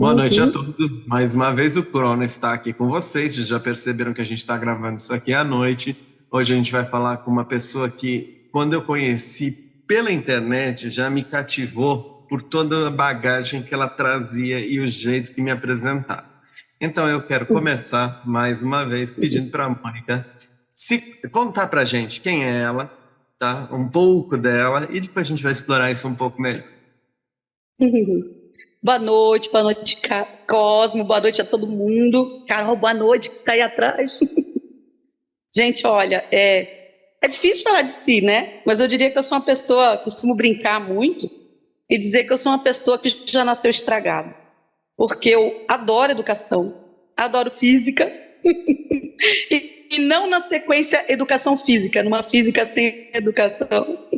Boa noite a todos. Mais uma vez o Crono está aqui com vocês. Vocês já perceberam que a gente está gravando isso aqui à noite. Hoje a gente vai falar com uma pessoa que, quando eu conheci pela internet, já me cativou por toda a bagagem que ela trazia e o jeito que me apresentava. Então eu quero começar mais uma vez pedindo para a Mônica se contar para a gente quem é ela, tá? Um pouco dela, e depois a gente vai explorar isso um pouco melhor. Boa noite, Cosmo, boa noite a todo mundo. Carol, boa noite, que está aí atrás. Gente, olha, é difícil falar de si, né? Mas eu diria que eu sou uma pessoa, costumo brincar muito e dizer que eu sou uma pessoa que já nasceu estragada. Porque eu adoro educação, adoro física, e não na sequência educação física, numa física sem educação.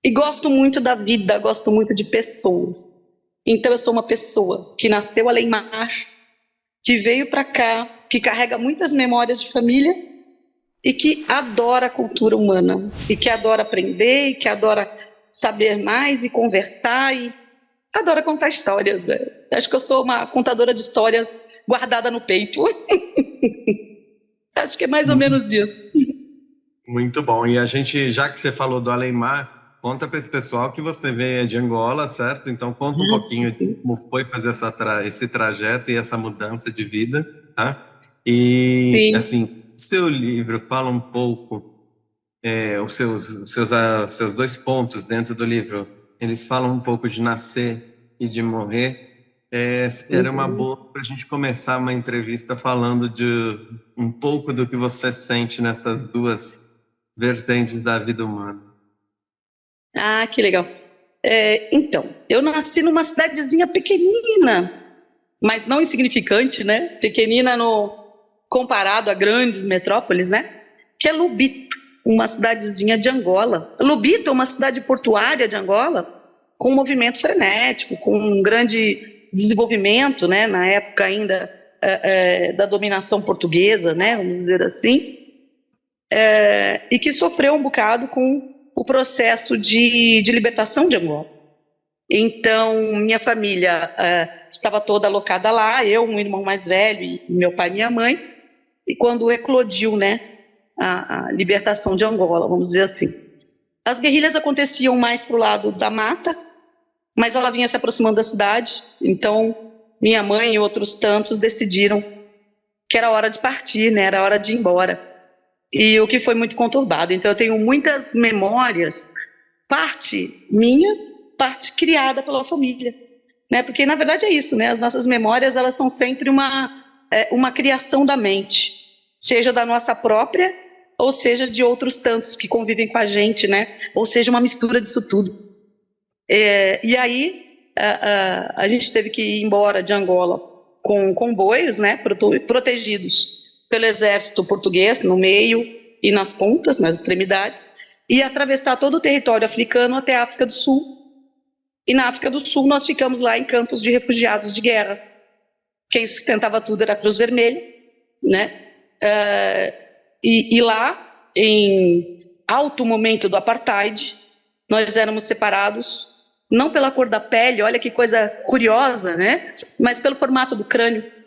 E gosto muito da vida, gosto muito de pessoas. Então eu sou uma pessoa que nasceu além mar, que veio para cá, que carrega muitas memórias de família e que adora a cultura humana, e que adora aprender, e que adora saber mais e conversar, e adora contar histórias. Acho que eu sou uma contadora de histórias guardada no peito. Acho que é mais ou menos isso. Muito bom. E a gente, já que você falou do Além-Mar, conta para esse pessoal que você veio de Angola, certo? Então conta um pouquinho de como foi fazer esse trajeto e essa mudança de vida, tá? E, assim, seu livro fala um pouco, os seus dois pontos dentro do livro, eles falam um pouco de nascer e de morrer. Era uma boa para a gente começar uma entrevista falando de um pouco do que você sente nessas duas vertentes da vida humana. Ah, que legal. Então, eu nasci numa cidadezinha pequenina, mas não insignificante, né? Pequenina comparado a grandes metrópoles, né? Que é Lubito, uma cidadezinha de Angola. Lubito é uma cidade portuária de Angola, com um movimento frenético, com um grande desenvolvimento, né? Na época ainda da dominação portuguesa, né? Vamos dizer assim. E que sofreu um bocado com o processo de libertação de Angola. Então, minha família estava toda alocada lá, eu, um irmão mais velho, e meu pai e minha mãe, e quando eclodiu, né, a libertação de Angola, vamos dizer assim. As guerrilhas aconteciam mais para o lado da mata, mas ela vinha se aproximando da cidade, então minha mãe e outros tantos decidiram que era hora de partir, né, era hora de ir embora. E o que foi muito conturbado. Então eu tenho muitas memórias, parte minhas, parte criada pela família, né? Porque na verdade é isso, né? As nossas memórias, elas são sempre uma criação da mente, seja da nossa própria, ou seja de outros tantos que convivem com a gente, né? Ou seja, uma mistura disso tudo. E aí a gente teve que ir embora de Angola com comboios, né? Protegidos pelo exército português no meio e nas pontas, nas extremidades, e atravessar todo o território africano até a África do Sul. E na África do Sul nós ficamos lá em campos de refugiados de guerra. Quem sustentava tudo era a Cruz Vermelha, né? E lá, em alto momento do apartheid, nós éramos separados, não pela cor da pele, olha que coisa curiosa, né? Mas pelo formato do crânio.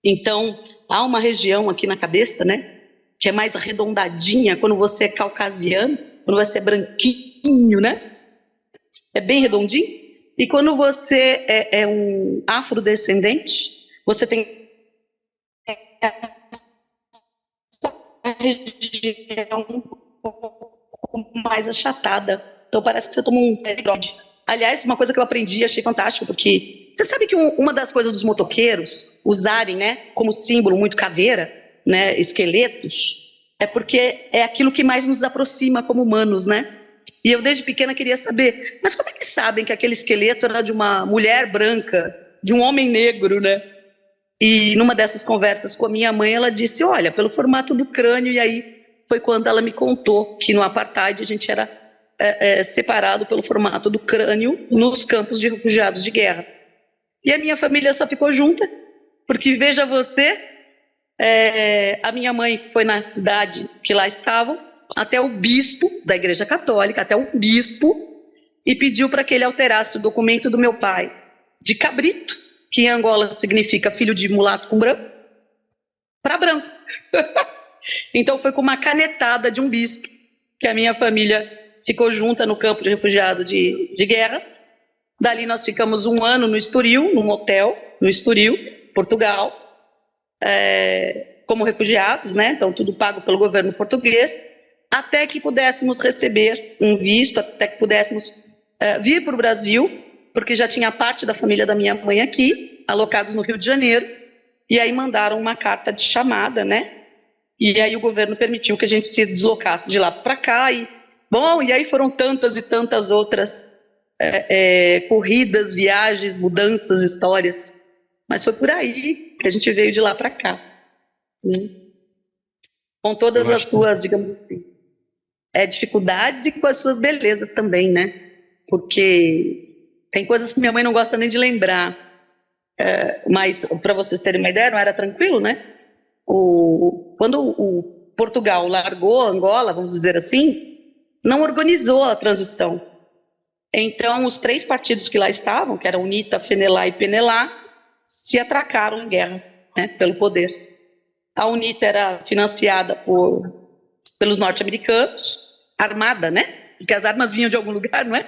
Então, há uma região aqui na cabeça, né, que é mais arredondadinha quando você é caucasiano, quando você é branquinho, né, é bem redondinho. E quando você é um afrodescendente, você tem a região um pouco mais achatada. Então parece que você toma um Negroni. Aliás, uma coisa que eu aprendi, achei fantástico, porque você sabe que uma das coisas dos motoqueiros usarem, né, como símbolo muito caveira, né, esqueletos, é porque é aquilo que mais nos aproxima como humanos, né? E eu desde pequena queria saber, mas como é que sabem que aquele esqueleto era de uma mulher branca, de um homem negro, né? E numa dessas conversas com a minha mãe, ela disse, olha, pelo formato do crânio, e aí foi quando ela me contou que no apartheid a gente era separado pelo formato do crânio nos campos de refugiados de guerra. E a minha família só ficou junta, porque veja você, a minha mãe foi na cidade que lá estavam, até o bispo da Igreja Católica, até o bispo, e pediu para que ele alterasse o documento do meu pai de cabrito, que em Angola significa filho de mulato com branco, para branco. Então foi com uma canetada de um bispo que a minha família ficou junta no campo de refugiado de guerra. Dali nós ficamos 1 ano no Estoril, num hotel no Estoril, Portugal, como refugiados, né? Então tudo pago pelo governo português, até que pudéssemos receber um visto, até que pudéssemos vir para o Brasil, porque já tinha parte da família da minha mãe aqui, alocados no Rio de Janeiro, e aí mandaram uma carta de chamada, né? E aí o governo permitiu que a gente se deslocasse de lá para cá, e aí foram tantas e tantas outras corridas, viagens, mudanças, histórias, mas foi por aí que a gente veio de lá para cá, com todas as suas, digamos assim, dificuldades e com as suas belezas também, né? Porque tem coisas que minha mãe não gosta nem de lembrar, mas para vocês terem uma ideia, não era tranquilo, né? Quando o Portugal largou Angola, vamos dizer assim, não organizou a transição. Então, os 3 partidos que lá estavam, que eram UNITA, FENELA e PENELA, se atracaram em guerra, né, pelo poder. A UNITA era financiada pelos norte-americanos, armada, né? Porque as armas vinham de algum lugar, não é?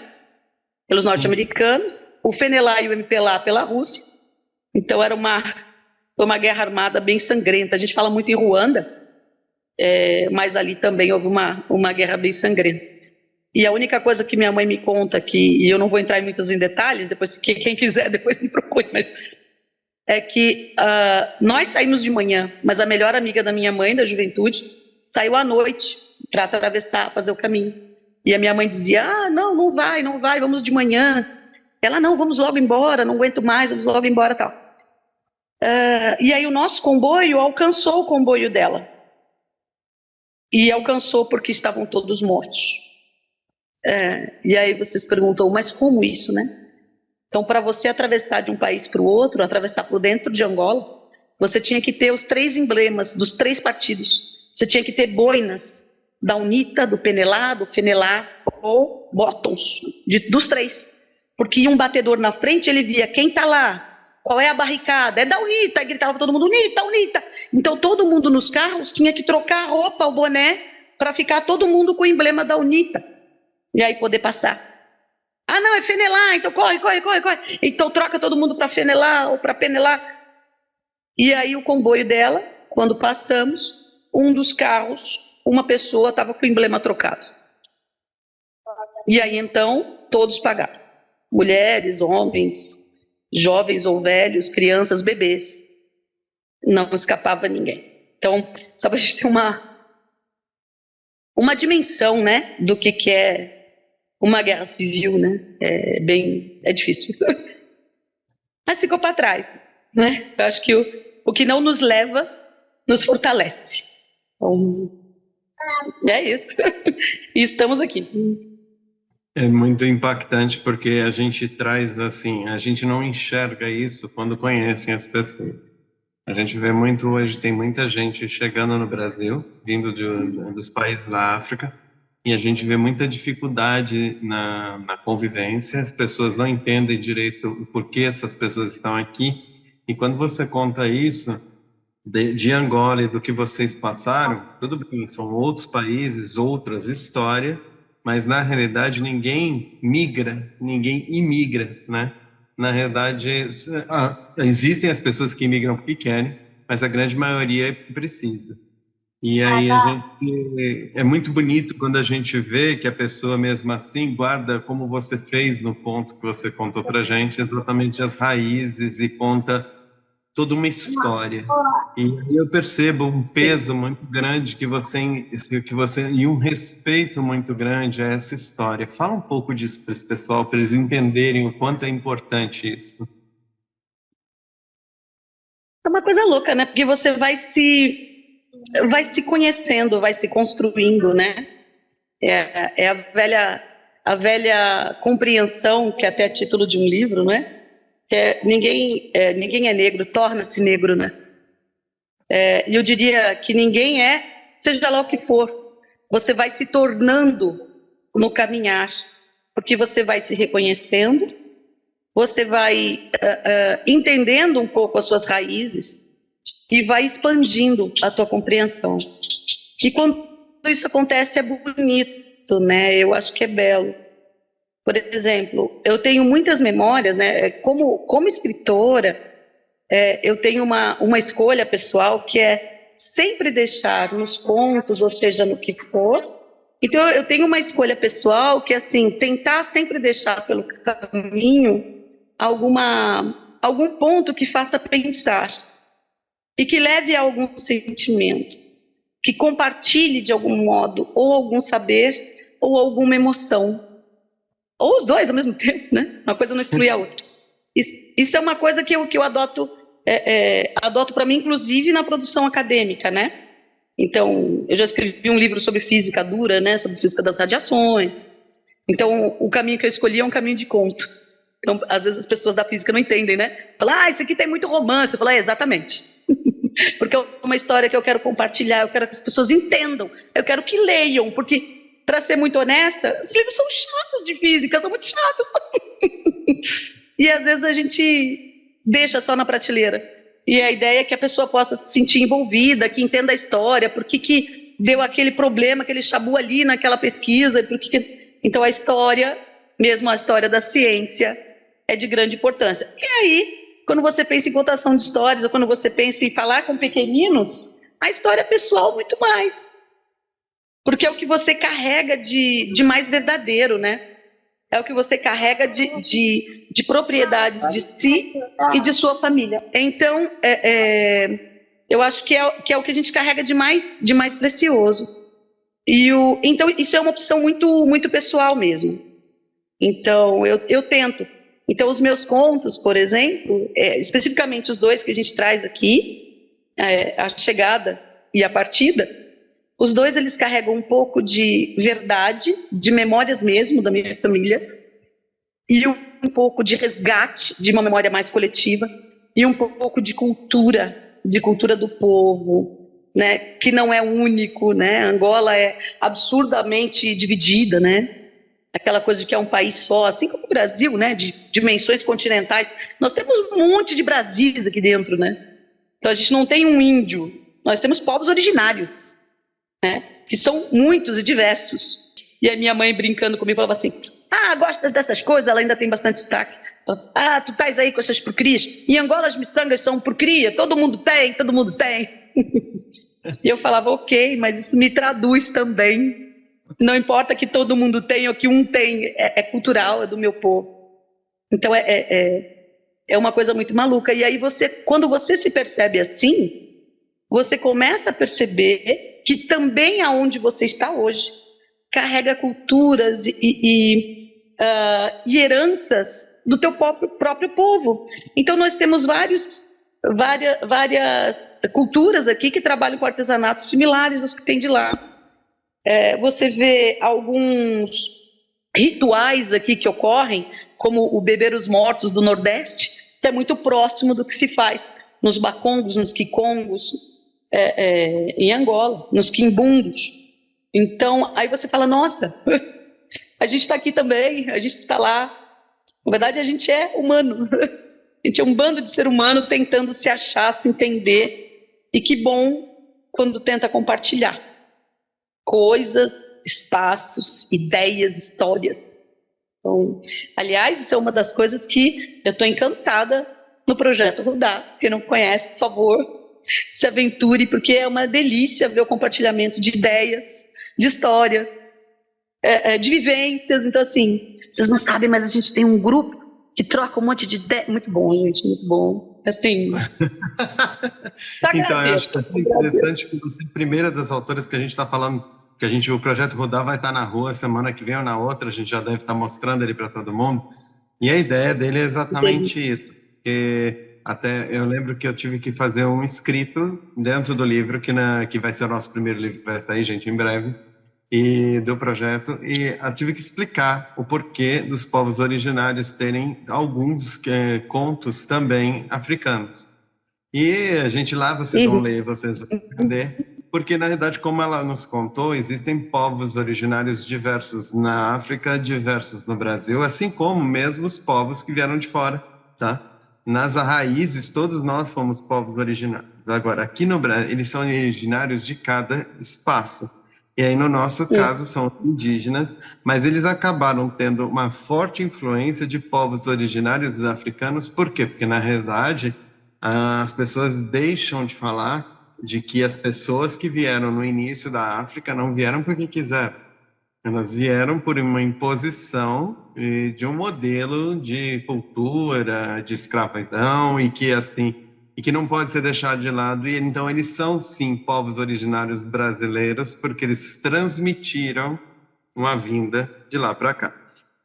Pelos norte-americanos, o FENELA e o MPLA pela Rússia. Então foi uma guerra armada bem sangrenta. A gente fala muito em Ruanda, mas ali também houve uma guerra bem sangrenta. E a única coisa que minha mãe me conta, e eu não vou entrar em muitos detalhes, depois quem quiser depois me procure, mas é que nós saímos de manhã, mas a melhor amiga da minha mãe, da juventude, saiu à noite para atravessar, fazer o caminho. E a minha mãe dizia, não vai, vamos de manhã. Ela, não, vamos logo embora, não aguento mais, vamos logo embora, tal. E aí o nosso comboio alcançou o comboio dela. E alcançou porque estavam todos mortos. E aí vocês perguntam, mas como isso, né? Então, para você atravessar de um país para o outro, atravessar por dentro de Angola, você tinha que ter os 3 emblemas dos 3 partidos. Você tinha que ter boinas da UNITA, do PENELA, do FENELA ou bottoms, dos 3. Porque ia um batedor na frente, ele via quem está lá, qual é a barricada, é da UNITA, e gritava todo mundo, UNITA, UNITA. Então todo mundo nos carros tinha que trocar a roupa, o boné, para ficar todo mundo com o emblema da UNITA, e aí poder passar. Não, é FENELA, então corre. Então troca todo mundo para FENELA ou para PENELA. E aí o comboio dela, quando passamos, um dos carros, uma pessoa estava com o emblema trocado. E aí então todos pagaram. Mulheres, homens, jovens ou velhos, crianças, bebês. Não escapava ninguém. Então, só para a gente ter uma dimensão, né, do que é uma guerra civil, né? É difícil. Mas ficou para trás, né? Eu acho que o que não nos leva, nos fortalece. Então, é isso. E estamos aqui. É muito impactante porque a gente traz assim, a gente não enxerga isso quando conhecem as pessoas. A gente vê muito hoje, tem muita gente chegando no Brasil, vindo dos países da África, e a gente vê muita dificuldade na convivência, as pessoas não entendem direito o porquê essas pessoas estão aqui, e quando você conta isso de Angola e do que vocês passaram, tudo bem, são outros países, outras histórias, mas na realidade ninguém migra, ninguém imigra, né? Na realidade, existem as pessoas que imigram porque querem, mas a grande maioria precisa. E aí é muito bonito quando a gente vê que a pessoa mesmo assim guarda, como você fez no ponto que você contou pra gente, exatamente as raízes e conta toda uma história. E aí eu percebo um peso muito grande que você e um respeito muito grande a essa história. Fala um pouco disso para esse pessoal, para eles entenderem o quanto é importante isso. É uma coisa louca, né? Porque você vai se conhecendo, vai se construindo, né? É a velha compreensão, que é até título de um livro, né? Que ninguém é negro, torna-se negro, né? E eu diria que ninguém seja lá o que for, você vai se tornando no caminhar, porque você vai se reconhecendo, você vai entendendo um pouco as suas raízes e vai expandindo a tua compreensão. E quando isso acontece é bonito, né? Eu acho que é belo. Por exemplo, eu tenho muitas memórias, né? Como escritora, eu tenho uma escolha pessoal que é sempre deixar nos contos, ou seja, no que for. Então, eu tenho uma escolha pessoal que é assim, tentar sempre deixar pelo caminho algum ponto que faça pensar e que leve a algum sentimento, que compartilhe de algum modo ou algum saber ou alguma emoção. Ou os dois ao mesmo tempo, né? Uma coisa não exclui a outra. Isso é uma coisa que eu adoto, adoto para mim, inclusive na produção acadêmica, né? Então, eu já escrevi um livro sobre física dura, né? Sobre física das radiações. Então, o caminho que eu escolhi é um caminho de conto. Então, às vezes as pessoas da física não entendem, né? Falam, isso aqui tem muito romance. Eu falo, exatamente. Porque é uma história que eu quero compartilhar, eu quero que as pessoas entendam, eu quero que leiam, porque, para ser muito honesta, os livros são chatos de física, são muito chatos. E às vezes a gente deixa só na prateleira. E a ideia é que a pessoa possa se sentir envolvida, que entenda a história, por que deu aquele problema, aquele chabu ali naquela pesquisa. Então a história, mesmo a história da ciência, é de grande importância. E aí, quando você pensa em contação de histórias, ou quando você pensa em falar com pequeninos, a história é pessoal muito mais. Porque é o que você carrega de mais verdadeiro, né? É o que você carrega de propriedades de si e de sua família. Então, eu acho que é o que a gente carrega de mais precioso. Então, isso é uma opção muito, muito pessoal mesmo. Então, eu tento. Então, os meus contos, por exemplo, especificamente os dois que a gente traz aqui, a chegada e a partida, os dois eles carregam um pouco de verdade, de memórias mesmo da minha família, e um pouco de resgate de uma memória mais coletiva, e um pouco de cultura do povo, né, que não é único, né? Angola é absurdamente dividida, né? Aquela coisa de que é um país só, assim como o Brasil, né, de dimensões continentais. Nós temos um monte de Brasis aqui dentro, né? Então a gente não tem um índio, nós temos povos originários, né, que são muitos e diversos. E a minha mãe brincando comigo falava assim, gostas dessas coisas? Ela ainda tem bastante sotaque. Tu estás aí com essas porcrias? Em Angola as miçangas são porcria, todo mundo tem. E eu falava, ok, mas isso me traduz também. Não importa que todo mundo tenha ou que um tem, é cultural, é do meu povo. Então é uma coisa muito maluca. E aí quando você se percebe assim, você começa a perceber que também aonde você está hoje carrega culturas e heranças do teu próprio povo. Então nós temos várias culturas aqui que trabalham com artesanatos similares aos que tem de lá. Você vê alguns rituais aqui que ocorrem, como o beber os mortos do Nordeste, que é muito próximo do que se faz nos bacongos, nos quicongos, em Angola, nos quimbundos. Então, aí você fala, nossa, a gente está aqui também, a gente está lá. Na verdade, a gente é humano. A gente é um bando de ser humano tentando se achar, se entender. E que bom quando tenta compartilhar coisas, espaços, ideias, histórias. Então, aliás, isso é uma das coisas que eu estou encantada no Projeto Rudá. Quem não conhece, por favor, se aventure, porque é uma delícia ver o compartilhamento de ideias, de histórias, de vivências. Então, assim, vocês não sabem, mas a gente tem um grupo que troca um monte de ideias. Muito bom, gente, muito bom. Assim. Então, eu acho que é interessante que você, primeira das autoras que a gente está falando, que o Projeto Rudá vai estar na rua semana que vem ou na outra, a gente já deve estar mostrando ele para todo mundo. E a ideia dele é exatamente isso. Porque Até eu lembro que eu tive que fazer um escrito dentro do livro, que vai ser o nosso primeiro livro que vai sair, gente, em breve, e do projeto, e eu tive que explicar o porquê dos povos originários terem alguns contos também africanos. E a gente lá, vocês vão Uhum. ler, vocês vão entender, porque na verdade, como ela nos contou, existem povos originários diversos na África, diversos no Brasil, assim como mesmo os povos que vieram de fora, tá? Nas raízes, todos nós somos povos originários. Agora, aqui no Brasil, eles são originários de cada espaço. E aí, no nosso caso, são indígenas, mas eles acabaram tendo uma forte influência de povos originários africanos. Por quê? Porque, na realidade, as pessoas deixam de falar de que as pessoas que vieram no início da África não vieram porque quiseram. Elas vieram por uma imposição de um modelo de cultura, de escravidão e que assim e que não pode ser deixado de lado. E então eles são sim povos originários brasileiros porque eles transmitiram uma vinda de lá para cá.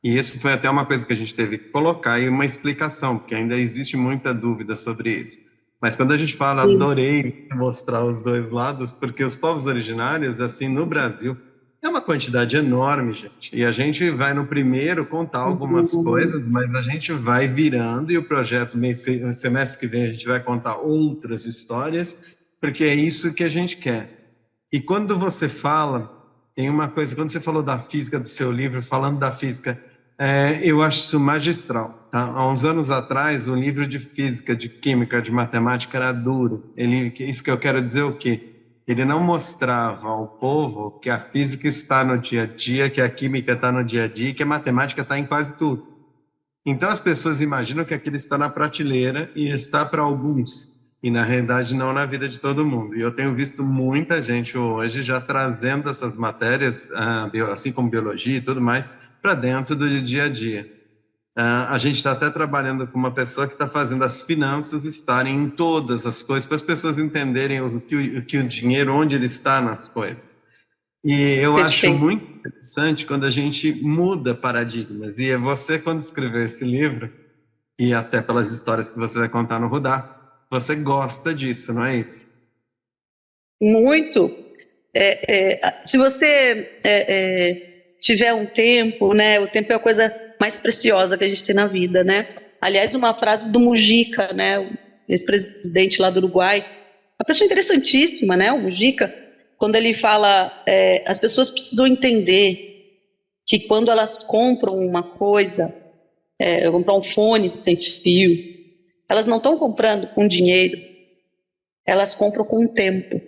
E isso foi até uma coisa que a gente teve que colocar e uma explicação, porque ainda existe muita dúvida sobre isso. Mas quando a gente fala, adorei mostrar os dois lados, porque os povos originários, assim, no Brasil, é uma quantidade enorme, gente. E a gente vai no primeiro contar algumas coisas, mas a gente vai virando e o projeto, no semestre que vem, a gente vai contar outras histórias, porque é isso que a gente quer. E quando você fala, tem uma coisa, quando você falou da física do seu livro, falando da física, eu acho isso magistral. Tá? Há uns anos atrás, o livro de física, de química, de matemática era duro. Isso que eu quero dizer o quê? Ele não mostrava ao povo que a física está no dia a dia, que a química está no dia a dia, que a matemática está em quase tudo. Então as pessoas imaginam que aquilo está na prateleira e está para alguns, e na realidade não na vida de todo mundo. E eu tenho visto muita gente hoje já trazendo essas matérias, assim como biologia e tudo mais, para dentro do dia a dia. A gente está até trabalhando com uma pessoa que está fazendo as finanças estarem em todas as coisas, para as pessoas entenderem o que o dinheiro, onde ele está nas coisas. E eu acho Perfeito. muito interessante quando a gente muda paradigmas. E você, quando escreveu esse livro, e até pelas histórias que você vai contar no Rudá, você gosta disso, não é isso? Muito. Se você tiver um tempo, né? O tempo é a coisa mais preciosa que a gente tem na vida, né? Aliás, uma frase do Mujica, né? O ex-presidente lá do Uruguai, uma pessoa interessantíssima, né? O Mujica, quando ele fala, as pessoas precisam entender que quando elas compram uma coisa, comprar um fone sem fio, elas não estão comprando com dinheiro, elas compram com um tempo.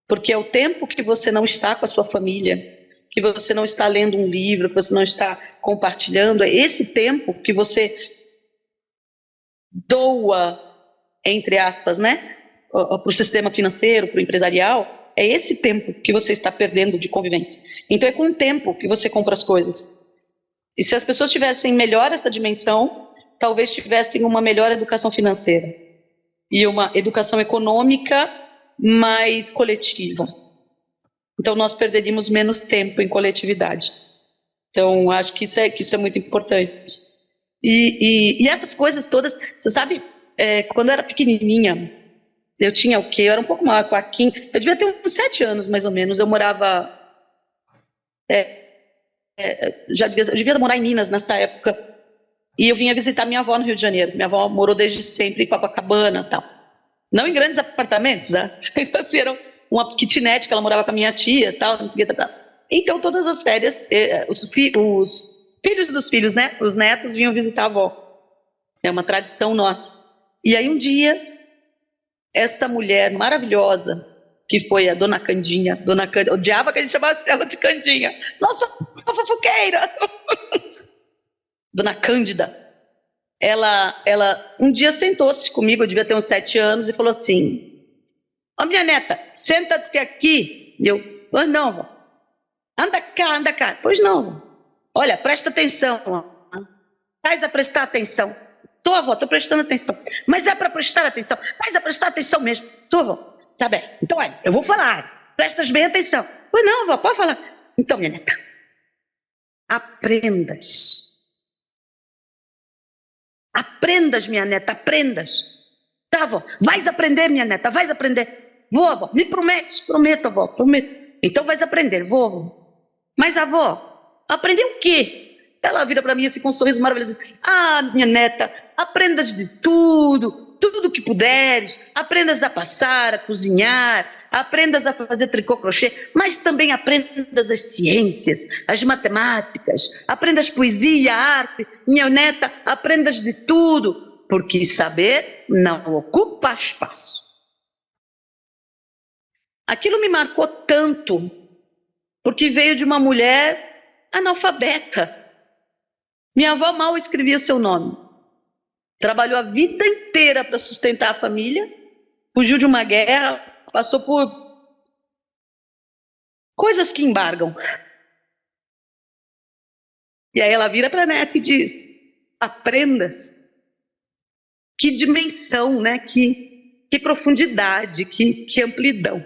Porque é o tempo que você não está com a sua família, que você não está lendo um livro, que você não está compartilhando, é esse tempo que você doa, entre aspas, né, para o sistema financeiro, para o empresarial, é esse tempo que você está perdendo de convivência. Então é com o tempo que você compra as coisas. E se as pessoas tivessem melhor essa dimensão, talvez tivessem uma melhor educação financeira e uma educação econômica mais coletiva. Então nós perderíamos menos tempo em coletividade. Então acho que isso é muito importante. E essas coisas todas, você sabe, quando eu era pequenininha, eu tinha o quê? Eu era um pouco maior com a Kim, eu devia ter uns 7 anos mais ou menos, eu morava, eu devia morar em Minas nessa época, e eu vinha visitar minha avó no Rio de Janeiro. Minha avó morou desde sempre em Copacabana e tal. Não em grandes apartamentos, né? Então, assim, era uma kitnet que ela morava com a minha tia e tal, não sei o que, tal. Então, todas as férias, os filhos dos filhos, né? Os netos vinham visitar a avó. É uma tradição nossa. E aí, um dia, essa mulher maravilhosa, que foi a Dona Candinha, odiava que a gente chamasse ela de Candinha. Nossa, fofoqueira! Dona Cândida, ela um dia sentou-se comigo, eu devia ter uns 7 anos, e falou assim: ó, minha neta, senta-te aqui. E eu, não, vó. Anda cá. Pois não, vó. Olha, presta atenção. Faz a prestar atenção. Tô, avó, tô prestando atenção. Mas é para prestar atenção. Faz a prestar atenção mesmo. Tô, avó. Tá bem. Então, olha, eu vou falar. Prestas bem atenção. Pois não, avó, pode falar. Então, minha neta, aprendas. Aprendas, minha neta, aprendas. Tá, avó, vais aprender, minha neta, vais aprender. Vou, avó, me promete? Prometo, avó, prometo. Então vais aprender, vou, avó. Mas, avó, aprender o quê? Ela vira para mim assim com um sorriso maravilhoso e diz: ah, minha neta, aprendas de tudo, tudo que puderes, aprendas a passar, a cozinhar, aprendas a fazer tricô, crochê, mas também aprendas as ciências, as matemáticas, aprendas poesia, arte, minha neta, aprendas de tudo, porque saber não ocupa espaço. Aquilo me marcou tanto, porque veio de uma mulher analfabeta. Minha avó mal escrevia o seu nome. Trabalhou a vida inteira para sustentar a família, fugiu de uma guerra, passou por coisas que embargam. E aí ela vira para a neta e diz: aprendas. Que dimensão, né? Que profundidade, que amplidão.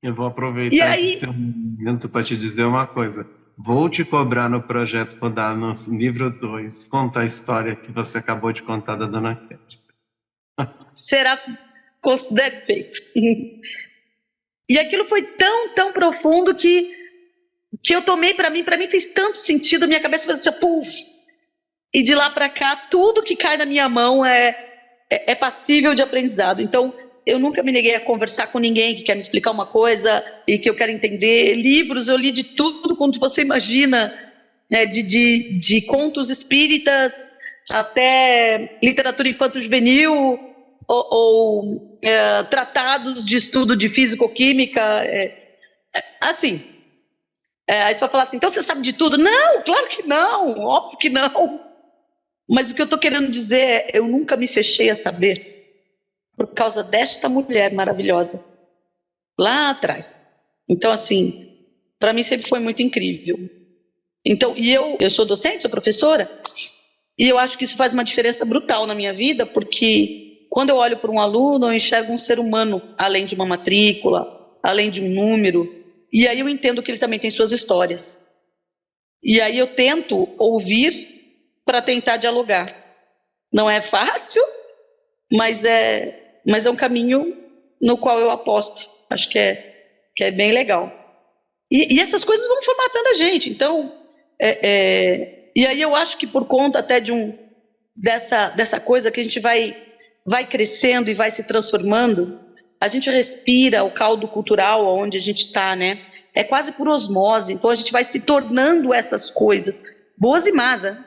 Eu vou aproveitar esse seu momento para te dizer uma coisa. Vou te cobrar no projeto Podar no livro 2, contar a história que você acabou de contar da Dona Kétia. Será considerado feito. E aquilo foi tão profundo que eu tomei para mim fez tanto sentido, minha cabeça fez assim, puf. E de lá para cá, tudo que cai na minha mão é passível de aprendizado. Então, eu nunca me neguei a conversar com ninguém que quer me explicar uma coisa e que eu quero entender. Livros, eu li de tudo quanto você imagina, né? de contos espíritas até literatura infanto-juvenil ou tratados de estudo de físico-química. Assim, aí você vai falar assim, então você sabe de tudo? Não, claro que não, óbvio que não. Mas o que eu estou querendo dizer é, eu nunca me fechei a saber por causa desta mulher maravilhosa lá atrás. Então, assim, para mim sempre foi muito incrível. Então, e eu sou docente, sou professora, e eu acho que isso faz uma diferença brutal na minha vida, porque quando eu olho para um aluno, eu enxergo um ser humano, além de uma matrícula, além de um número, e aí eu entendo que ele também tem suas histórias. E aí eu tento ouvir para tentar dialogar. Não é fácil, mas é um caminho no qual eu aposto. Acho que é bem legal. E essas coisas vão formatando a gente. Então, e aí eu acho que por conta até dessa coisa que a gente vai crescendo e vai se transformando, a gente respira o caldo cultural onde a gente está, né? É quase por osmose. Então a gente vai se tornando essas coisas, boas e más, né?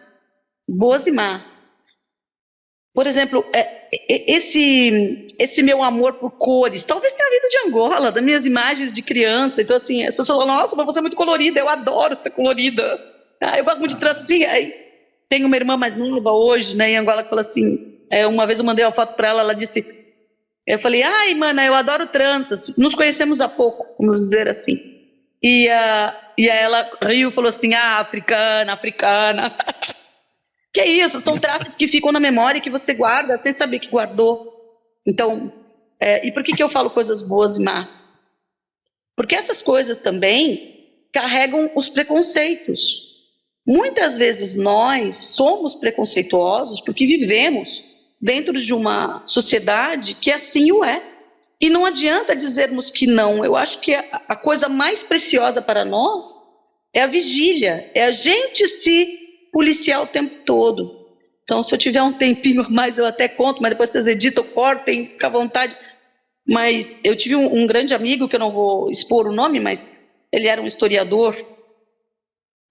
Boas e más. Por exemplo, esse meu amor por cores, talvez tenha vindo de Angola, das minhas imagens de criança. Então, assim, as pessoas falam, nossa, mas você é muito colorida, eu adoro ser colorida. Eu gosto muito de trança, assim. Aí, tenho uma irmã mais nova hoje, né, em Angola, que falou assim, uma vez eu mandei uma foto para ela, ela disse, eu falei, ai, mana, eu adoro tranças, nos conhecemos há pouco, vamos dizer assim. E aí ela riu e falou assim, africana. Que é isso, são traços que ficam na memória e que você guarda sem saber que guardou. Então, e por que eu falo coisas boas e más? Porque essas coisas também carregam os preconceitos. Muitas vezes nós somos preconceituosos porque vivemos dentro de uma sociedade que assim o é. E não adianta dizermos que não. Eu acho que a coisa mais preciosa para nós é a vigília, é a gente se policiar o tempo todo. Então, se eu tiver um tempinho a mais, eu até conto, mas depois vocês editam, cortem, fica à vontade. Mas eu tive um grande amigo, que eu não vou expor o nome, mas ele era um historiador,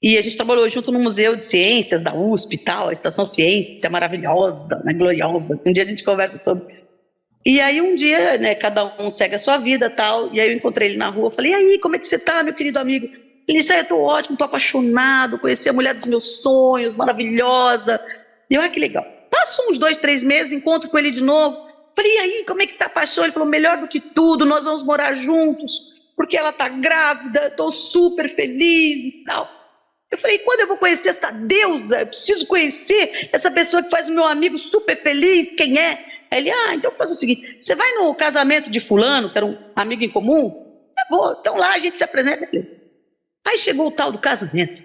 e a gente trabalhou junto no Museu de Ciências da USP e tal, a Estação Ciência maravilhosa, né, gloriosa. Um dia a gente conversa sobre. E aí um dia, né, cada um segue a sua vida tal, e aí eu encontrei ele na rua, falei, e aí, como é que você tá, meu querido amigo? Ele disse, eu tô ótimo, tô apaixonado, conheci a mulher dos meus sonhos, maravilhosa. E eu, que legal. Passo uns 2, 3 meses, encontro com ele de novo. Falei, e aí, como é que tá a paixão? Ele falou, melhor do que tudo, nós vamos morar juntos, porque ela tá grávida, tô super feliz e tal. Eu falei, quando eu vou conhecer essa deusa? Eu preciso conhecer essa pessoa que faz o meu amigo super feliz, quem é? Aí ele, então faz o seguinte, você vai no casamento de fulano, que era um amigo em comum? Eu vou, então lá a gente se apresenta. Aí chegou o tal do casamento.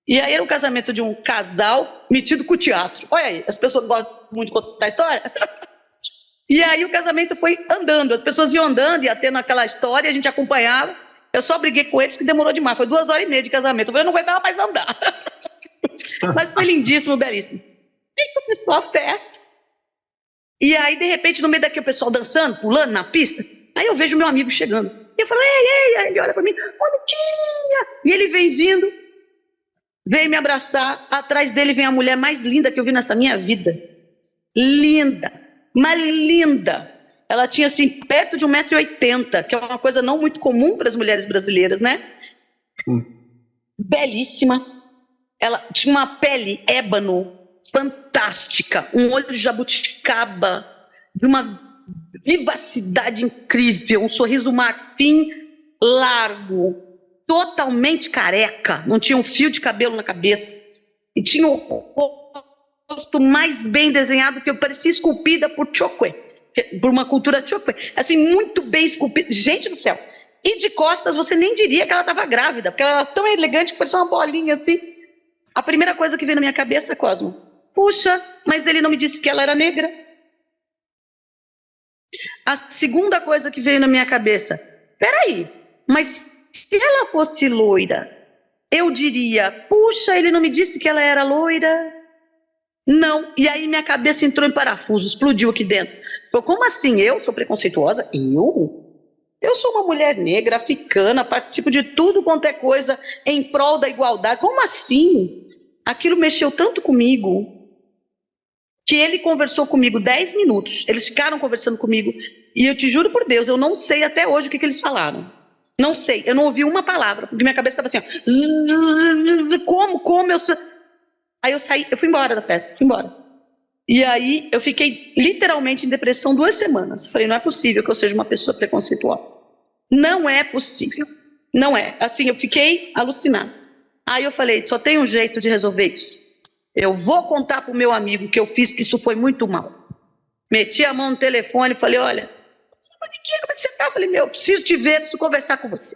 E aí era um casamento de um casal metido com o teatro. Olha aí, as pessoas gostam muito de contar a história. E aí o casamento foi andando, as pessoas iam andando, ia tendo aquela história, a gente acompanhava. Eu só briguei com eles que demorou demais, foi 2 horas e meia de casamento, eu não aguentava mais andar. Mas foi lindíssimo, belíssimo. Aí começou a festa, e aí de repente no meio daqui o pessoal dançando, pulando na pista, aí eu vejo meu amigo chegando. E eu falo, ei, aí ele olha pra mim, Moniquinha! E ele vem vindo, veio me abraçar, atrás dele vem a mulher mais linda que eu vi nessa minha vida. Linda, mas linda. Ela tinha assim, perto de 1,80 m, que é uma coisa não muito comum para as mulheres brasileiras, né? Belíssima. Ela tinha uma pele ébano, fantástica, um olho de jabuticaba, de uma vivacidade incrível, um sorriso marfim largo, totalmente careca, não tinha um fio de cabelo na cabeça, e tinha o rosto mais bem desenhado, que eu parecia esculpida por Chokwe, por uma cultura Chokwe, assim, muito bem esculpida, gente do céu. E de costas você nem diria que ela estava grávida, porque ela era tão elegante que parecia uma bolinha assim. A primeira coisa que veio na minha cabeça, Cosmo, puxa, mas ele não me disse que ela era negra. A segunda coisa que veio na minha cabeça, peraí, mas se ela fosse loira, eu diria, puxa, ele não me disse que ela era loira? Não, e aí minha cabeça entrou em parafuso, explodiu aqui dentro. Eu, como assim? Eu sou preconceituosa? Eu sou uma mulher negra, africana, participo de tudo quanto é coisa em prol da igualdade. Como assim? Aquilo mexeu tanto comigo que ele conversou comigo 10 minutos. Eles ficaram conversando comigo e eu te juro por Deus, eu não sei até hoje o que eles falaram. Não sei, eu não ouvi uma palavra, porque minha cabeça estava assim, ó, como eu sou... Aí eu saí, eu fui embora da festa, fui embora. E aí eu fiquei literalmente em depressão 2 semanas. Falei, não é possível que eu seja uma pessoa preconceituosa. Não é possível. Não é. Assim, eu fiquei alucinada. Aí eu falei, só tem um jeito de resolver isso. Eu vou contar pro meu amigo que eu fiz, que isso foi muito mal. Meti a mão no telefone e falei, olha, Moniquinha, como é que você tá? Eu falei, meu, eu preciso te ver, preciso conversar com você.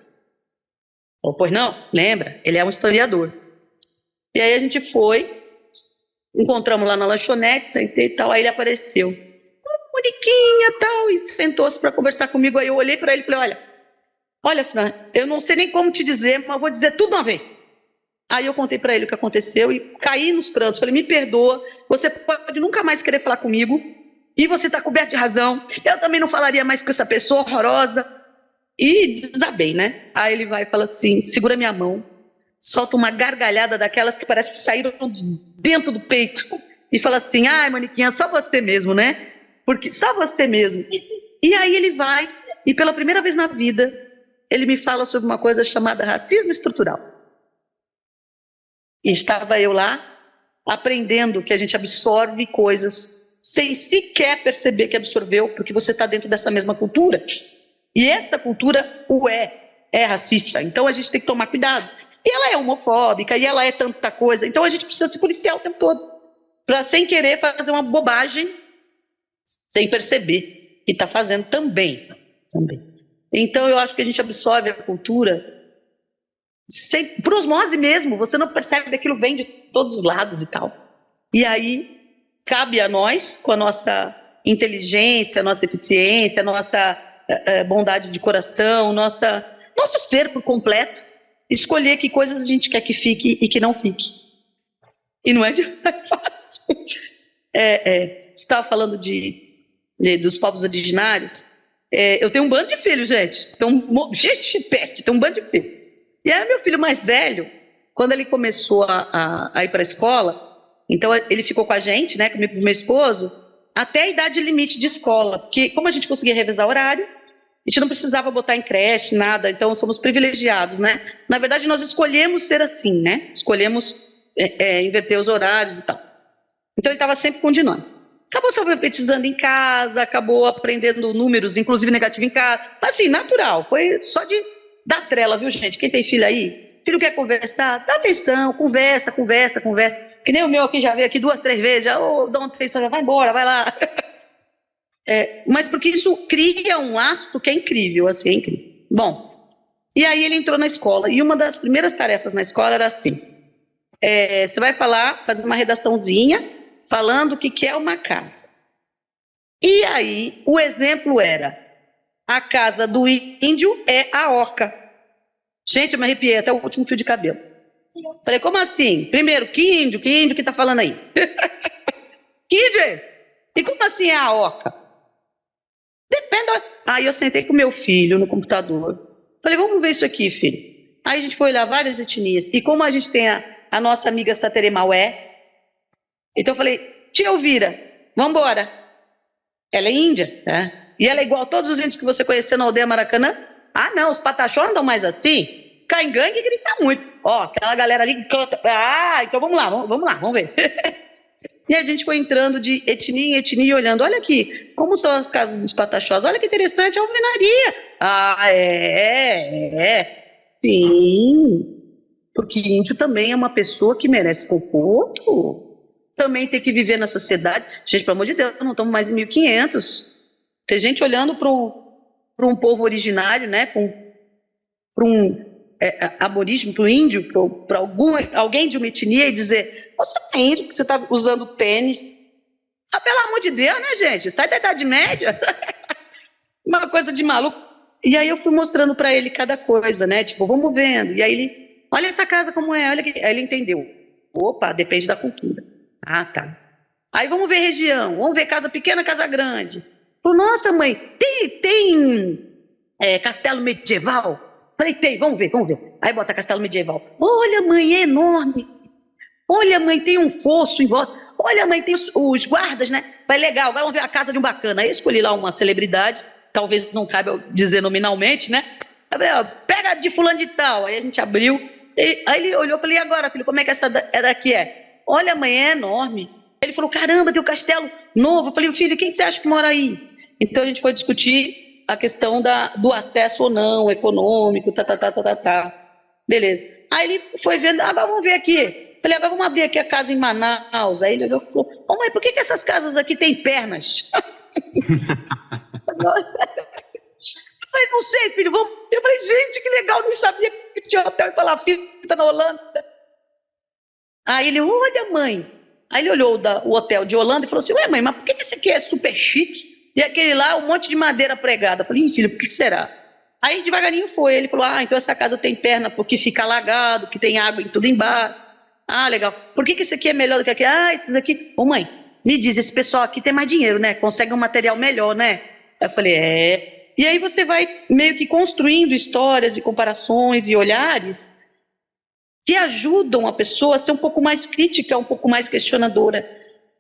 Falei, pois não, lembra? Ele é um historiador. E aí a gente foi, encontramos lá na lanchonete, sentei e tal, aí ele apareceu. Moniquinha, tal, e sentou-se para conversar comigo. Aí eu olhei para ele e falei, olha, Fran, eu não sei nem como te dizer, mas eu vou dizer tudo uma vez. Aí eu contei para ele o que aconteceu e caí nos prantos. Falei, me perdoa, você pode nunca mais querer falar comigo, e você está coberto de razão, eu também não falaria mais com essa pessoa horrorosa. E desabei, né? Aí ele vai e fala assim, segura minha mão, solta uma gargalhada daquelas que parece que saíram dentro do peito e fala assim, ai, Moniquinha, só você mesmo, né? Porque só você mesmo. E aí ele vai e pela primeira vez na vida ele me fala sobre uma coisa chamada racismo estrutural. E estava eu lá aprendendo que a gente absorve coisas sem sequer perceber que absorveu, porque você está dentro dessa mesma cultura. E esta cultura é racista, então a gente tem que tomar cuidado. E ela é homofóbica, e ela é tanta coisa, então a gente precisa se policiar o tempo todo, para sem querer fazer uma bobagem, sem perceber que está fazendo também. Então eu acho que a gente absorve a cultura por osmose mesmo, você não percebe que aquilo vem de todos os lados e tal. E aí cabe a nós, com a nossa inteligência, nossa eficiência, nossa bondade de coração, nosso ser por completo, escolher que coisas a gente quer que fique e que não fique. E não é fácil. Você estava falando dos povos originários. Eu tenho um bando de filhos, gente. Tem um bando de filhos. E aí meu filho mais velho, quando ele começou a ir para a escola, então ele ficou com a gente, né, comigo e com meu esposo, até a idade limite de escola, porque como a gente conseguia revezar horário, a gente não precisava botar em creche, nada, então somos privilegiados, né? Na verdade, nós escolhemos ser assim, né? Escolhemos inverter os horários e tal. Então ele estava sempre com um de nós. Acabou se alfabetizando em casa, acabou aprendendo números, inclusive negativo em casa, assim, natural, foi só de dar trela, viu, gente? Quem tem filho aí, filho quer conversar, dá atenção, conversa. Que nem o meu aqui já veio aqui 2, 3 vezes, já dá uma atenção, já vai embora, vai lá. Mas porque isso cria um laço que é incrível, assim, é incrível. Bom, e aí ele entrou na escola, e uma das primeiras tarefas na escola era assim, você vai fazer uma redaçãozinha falando o que é uma casa. E aí, o exemplo era, a casa do índio é a oca. Gente, eu me arrepiei até o último fio de cabelo. Falei, como assim? Primeiro, que índio que tá falando aí? Que índio é esse? E como assim é a oca? Depende. Aí eu sentei com meu filho no computador. Falei, vamos ver isso aqui, filho. Aí a gente foi olhar várias etnias. E como a gente tem a nossa amiga Satere Maué, então eu falei, tia Elvira, vamos embora. Ela é índia, né? E ela é igual a todos os índios que você conheceu na aldeia Maracanã? Ah, não, os pataxó andam mais assim. Caingangue grita muito. Ó, aquela galera ali canta. Ah, então vamos lá, vamos ver. E a gente foi entrando de etnia em etnia, olhando. Olha aqui, como são as casas dos pataxós. Olha que interessante, é uma alvenaria. Ah, sim. Porque índio também é uma pessoa que merece conforto. Também tem que viver na sociedade. Gente, pelo amor de Deus, não estamos mais em 1500. Tem gente olhando para um povo originário, né? Para um aborígene, para um índio, para alguém de uma etnia e dizer, você é índio porque você está usando tênis. Ah, pelo amor de Deus, né, gente? Sai da Idade Média. Uma coisa de maluco. E aí eu fui mostrando para ele cada coisa, né? Tipo, vamos vendo. E aí ele, olha essa casa como é, olha aqui. Aí ele entendeu. Opa, depende da cultura. Ah, tá. Aí vamos ver região, vamos ver casa pequena, casa grande. Falei, nossa, mãe, tem castelo medieval? Falei, tem, vamos ver. Aí bota castelo medieval. Olha, mãe, é enorme. Olha, mãe, tem um fosso em volta. Olha, mãe, tem os guardas, né? Vai legal, agora vamos ver a casa de um bacana. Aí eu escolhi lá uma celebridade, talvez não caiba eu dizer nominalmente, né? Pega de fulano de tal. Aí a gente abriu. Aí ele olhou e falei, e agora, filho, como é que essa daqui é? Olha, mãe, é enorme. Ele falou, caramba, tem um castelo novo. Eu falei, filho, quem você acha que mora aí? Então a gente foi discutir a questão do acesso ou não, econômico, Beleza. Aí ele foi vendo, agora vamos ver aqui. Falei, agora vamos abrir aqui a casa em Manaus. Aí ele olhou e falou, ô mãe, por que essas casas aqui têm pernas? Eu falei, não sei, filho, vamos. Eu falei, gente, que legal, nem sabia que tinha hotel em Palafita na Holanda. Aí ele, olha, mãe. Aí ele olhou o hotel de Holanda e falou assim, ué, mãe, mas por que esse aqui é super chique? E aquele lá, um monte de madeira pregada. Eu falei, filho, por que será? Aí devagarinho foi. Ele falou, então essa casa tem perna porque fica alagado, que tem água em tudo embaixo. Ah, legal. Por que esse aqui é melhor do que aquele? Ah, esses aqui... Ô, mãe, me diz, esse pessoal aqui tem mais dinheiro, né? Consegue um material melhor, né? Aí eu falei, E aí você vai meio que construindo histórias e comparações e olhares que ajudam a pessoa a ser um pouco mais crítica, um pouco mais questionadora,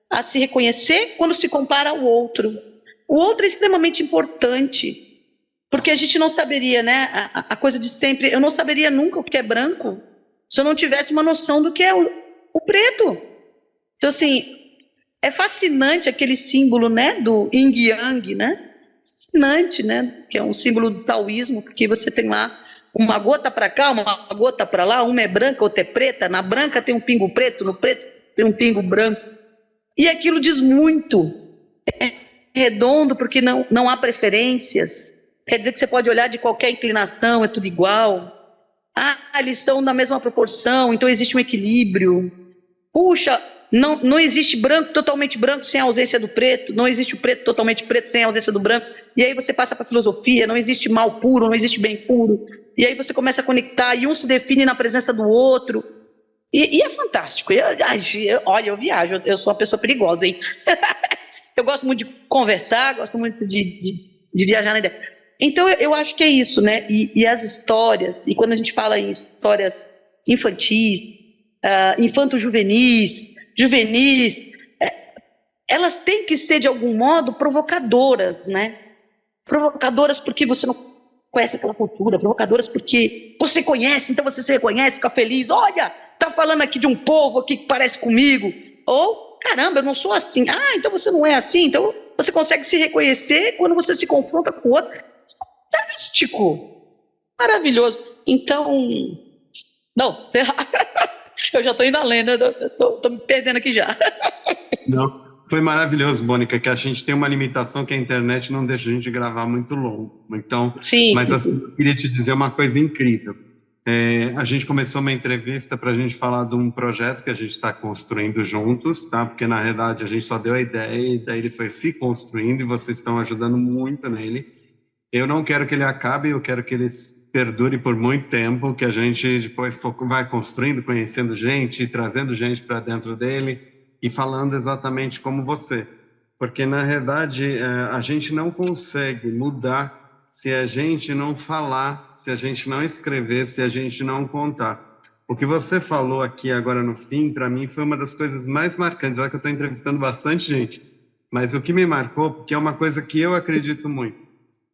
a se reconhecer quando se compara ao outro. O outro é extremamente importante, porque a gente não saberia, né? A coisa de sempre, eu não saberia nunca o que é branco se eu não tivesse uma noção do que é o preto. Então, assim, é fascinante aquele símbolo, né, do yin yang, né? Fascinante, né? Que é um símbolo do taoísmo, porque você tem lá uma gota para cá, uma gota para lá, uma é branca, outra é preta, na branca tem um pingo preto, no preto tem um pingo branco. E aquilo diz muito. É redondo porque não há preferências. Quer dizer que você pode olhar de qualquer inclinação, é tudo igual. Eles são da mesma proporção, então existe um equilíbrio. Puxa, não existe branco totalmente branco sem a ausência do preto, não existe o preto totalmente preto sem a ausência do branco. E aí você passa para a filosofia, não existe mal puro, não existe bem puro. E aí você começa a conectar, e um se define na presença do outro. E é fantástico. Olha, eu viajo, eu sou uma pessoa perigosa, hein? Eu gosto muito de conversar, gosto muito de viajar na ideia. Então, eu acho que é isso, né? E as histórias, e quando a gente fala em histórias infantis, infanto-juvenis, elas têm que ser, de algum modo, provocadoras, né? Provocadoras porque você não conhece aquela cultura, provocadoras porque você conhece, então você se reconhece, fica feliz. Olha, tá falando aqui de um povo aqui que parece comigo. Ou, caramba, eu não sou assim. Então você não é assim. Então você consegue se reconhecer quando você se confronta com o outro. Fantástico. Maravilhoso. Então, não, sei lá. Eu já estou indo além, né? Estou me perdendo aqui já. Não, foi maravilhoso, Mônica, que a gente tem uma limitação que a internet não deixa a gente gravar muito longo. Então, sim, mas assim, eu queria te dizer uma coisa incrível. A gente começou uma entrevista para a gente falar de um projeto que a gente está construindo juntos, tá? Porque, na verdade, a gente só deu a ideia e daí ele foi se construindo e vocês estão ajudando muito nele. Eu não quero que ele acabe, eu quero que ele perdure por muito tempo, que a gente depois vai construindo, conhecendo gente, trazendo gente para dentro dele e falando exatamente como você. Porque, na verdade, a gente não consegue mudar se a gente não falar, se a gente não escrever, se a gente não contar. O que você falou aqui agora no fim, para mim, foi uma das coisas mais marcantes. Olha que eu estou entrevistando bastante gente, mas o que me marcou, porque é uma coisa que eu acredito muito.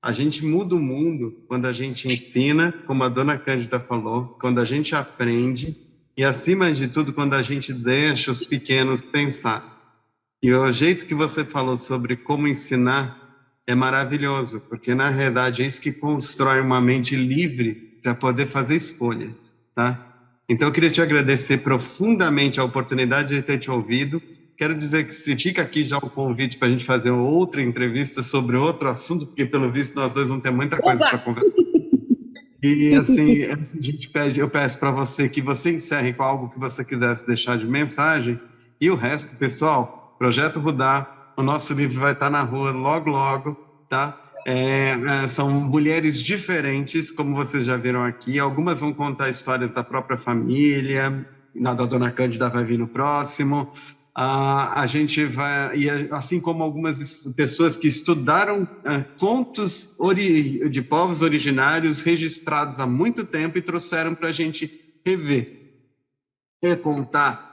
A gente muda o mundo quando a gente ensina, como a dona Cândida falou, quando a gente aprende e, acima de tudo, quando a gente deixa os pequenos pensar. E o jeito que você falou sobre como ensinar é maravilhoso, porque na realidade é isso que constrói uma mente livre para poder fazer escolhas, tá? Então eu queria te agradecer profundamente a oportunidade de ter te ouvido. Quero dizer que se fica aqui já o convite para a gente fazer outra entrevista sobre outro assunto, porque pelo visto nós dois vamos ter muita coisa para conversar. E assim, a gente pede, eu peço para você que você encerre com algo que você quisesse deixar de mensagem. E o resto, pessoal, Projeto Rudá, o nosso livro vai estar na rua logo, logo, tá? São mulheres diferentes, como vocês já viram aqui. Algumas vão contar histórias da própria família, da Dona Cândida vai vir no próximo. A gente vai, e assim como algumas pessoas que estudaram contos de povos originários registrados há muito tempo e trouxeram para a gente rever, recontar,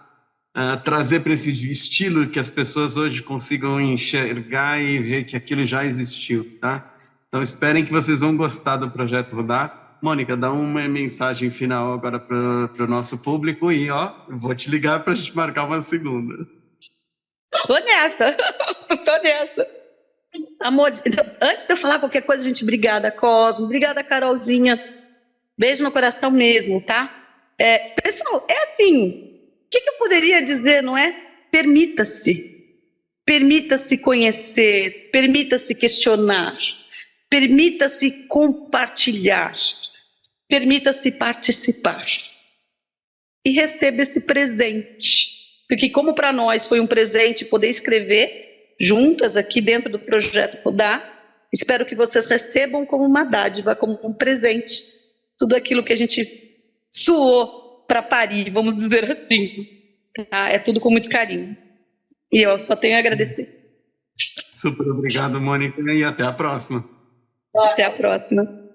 trazer para esse estilo que as pessoas hoje consigam enxergar e ver que aquilo já existiu, tá? Então esperem que vocês vão gostar do Projeto Rudá. Mônica, dá uma mensagem final agora para o nosso público e, ó, vou te ligar para a gente marcar uma segunda. Tô nessa, tô nessa. Amor, antes de eu falar qualquer coisa, gente, obrigada, Cosmo, obrigada, Carolzinha. Beijo no coração mesmo, tá? Pessoal, é assim, o que eu poderia dizer, não é? Permita-se. Permita-se conhecer, permita-se questionar, permita-se compartilhar, permita-se participar. E receba esse presente. Porque como para nós foi um presente poder escrever juntas aqui dentro do Projeto Rudá, espero que vocês recebam como uma dádiva, como um presente, tudo aquilo que a gente suou para parir, vamos dizer assim. Tá? É tudo com muito carinho. E eu só tenho a agradecer. Super obrigado, Mônica, e até a próxima. Até a próxima.